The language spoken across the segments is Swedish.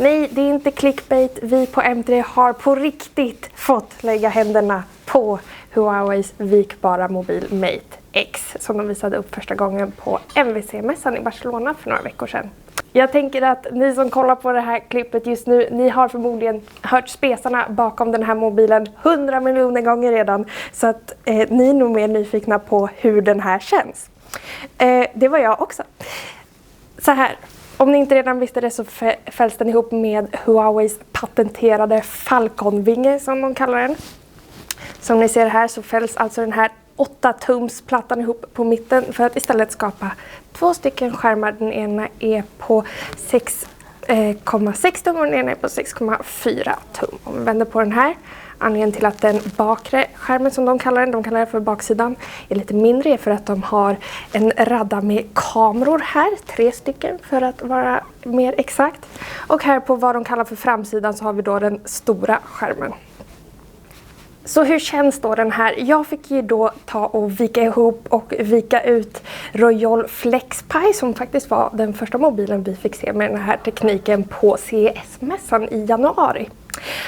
Nej, det är inte clickbait. Vi på M3 har på riktigt fått lägga händerna på Huaweis vikbara mobil Mate X som de visade upp första gången på MWC-mässan i Barcelona för några veckor sedan. Jag tänker att ni som kollar på det här klippet just nu, ni har förmodligen hört spesarna bakom den här mobilen 100 miljoner gånger redan. Så att ni är nog mer nyfikna på hur den här känns. Det var jag också. Så här, om ni inte redan visste det så fälls den ihop med Huaweis patenterade Falcon-vinge som de kallar den. Som ni ser här så fälls alltså den här 8-tums plattan ihop på mitten för att istället skapa 2 stycken skärmar. Den ena är på 6,6 tum och den ena är på 6,4 tum. Om vi vänder på den här, anledningen till att den bakre skärmen som de kallar den för baksidan, är lite mindre är för att de har en radda med kameror här, 3 stycken för att vara mer exakt. Och här på vad de kallar för framsidan så har vi då den stora skärmen. Så hur känns då den här? Jag fick ju då ta och vika ihop och vika ut Royol FlexPi som faktiskt var den första mobilen vi fick se med den här tekniken på CES-mässan i januari.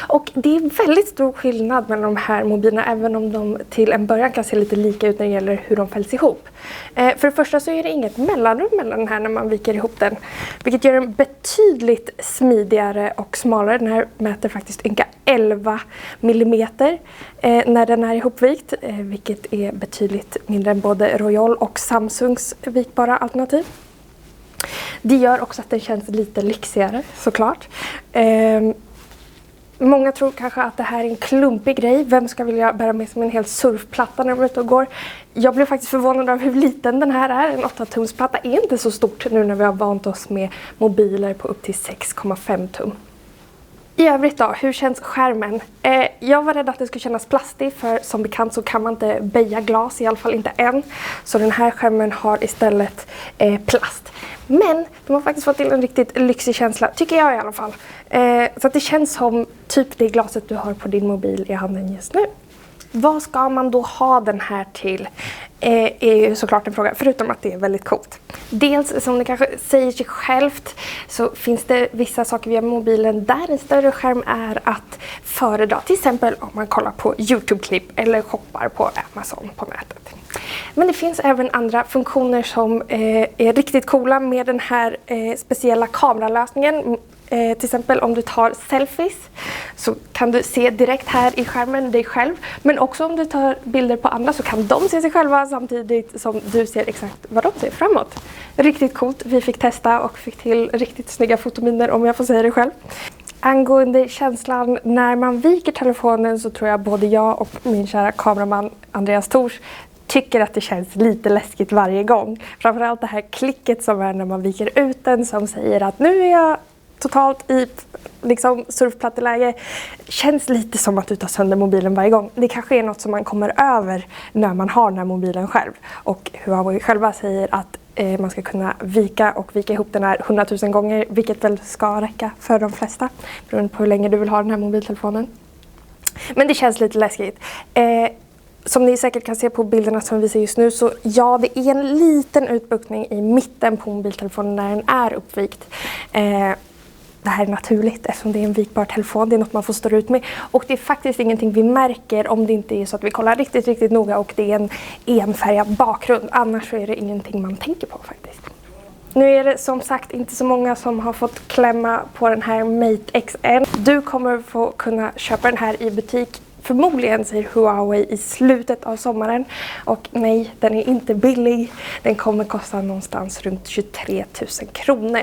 Och det är väldigt stor skillnad mellan de här mobilerna även om de till en början kan se lite lika ut när det gäller hur de fälls ihop. För det första så är det inget mellanrum mellan den här när man viker ihop den. Vilket gör den betydligt smidigare och smalare. Den här mäter faktiskt ynka 11 mm när den är ihopvikt. Vilket är betydligt mindre än både Royol och Samsungs vikbara alternativ. Det gör också att den känns lite lyxigare såklart. Många tror kanske att det här är en klumpig grej. Vem ska vilja bära med sig en hel surfplatta när de är ute och går? Jag blev faktiskt förvånad av hur liten den här är. En 8-tumsplatta är inte så stort nu när vi har vant oss med mobiler på upp till 6,5 tum. I övrigt då, hur känns skärmen? Jag var rädd att det skulle kännas plastig för som bekant så kan man inte böja glas, i alla fall inte än. Så den här skärmen har istället plast. Men de har faktiskt fått till en riktigt lyxig känsla, tycker jag i alla fall. Så att det känns som typ det glaset du har på din mobil i handen just nu. Vad ska man då ha den här till? Är ju såklart en fråga, förutom att det är väldigt coolt. Dels, som det kanske säger sig självt, så finns det vissa saker via mobilen där en större skärm är att föredra. Till exempel om man kollar på YouTube-klipp eller shoppar på Amazon på nätet. Men det finns även andra funktioner som är riktigt coola med den här speciella kameralösningen. Till exempel om du tar selfies så kan du se direkt här i skärmen dig själv. Men också om du tar bilder på andra så kan de se sig själva samtidigt som du ser exakt vad de ser framåt. Riktigt coolt. Vi fick testa och fick till riktigt snygga fotominer om jag får säga det själv. Angående känslan när man viker telefonen så tror jag både jag och min kära kameraman Andreas Tors tycker att det känns lite läskigt varje gång. Framförallt det här klicket som är när man viker ut den som säger att nu är jag totalt i liksom surfplatteläge. Känns lite som att du tar sönder mobilen varje gång. Det kanske är något som man kommer över när man har den här mobilen själv. Och Huawei själva säger att man ska kunna vika ihop den här 100 000 gånger. Vilket väl ska räcka för de flesta. Beroende på hur länge du vill ha den här mobiltelefonen. Men det känns lite läskigt. Som ni säkert kan se på bilderna som vi ser just nu så ja, det är en liten utbuktning i mitten på mobiltelefonen när den är uppvikt. Det här är naturligt eftersom det är en vikbar telefon. Det är något man får stå ut med. Och det är faktiskt ingenting vi märker om det inte är så att vi kollar riktigt noga och det är en enfärgad bakgrund. Annars så är det ingenting man tänker på faktiskt. Nu är det som sagt inte så många som har fått klämma på den här Mate X än. Du kommer få kunna köpa den här i butik. Förmodligen säger Huawei i slutet av sommaren. Och nej, den är inte billig. Den kommer kosta någonstans runt 23 000 kronor.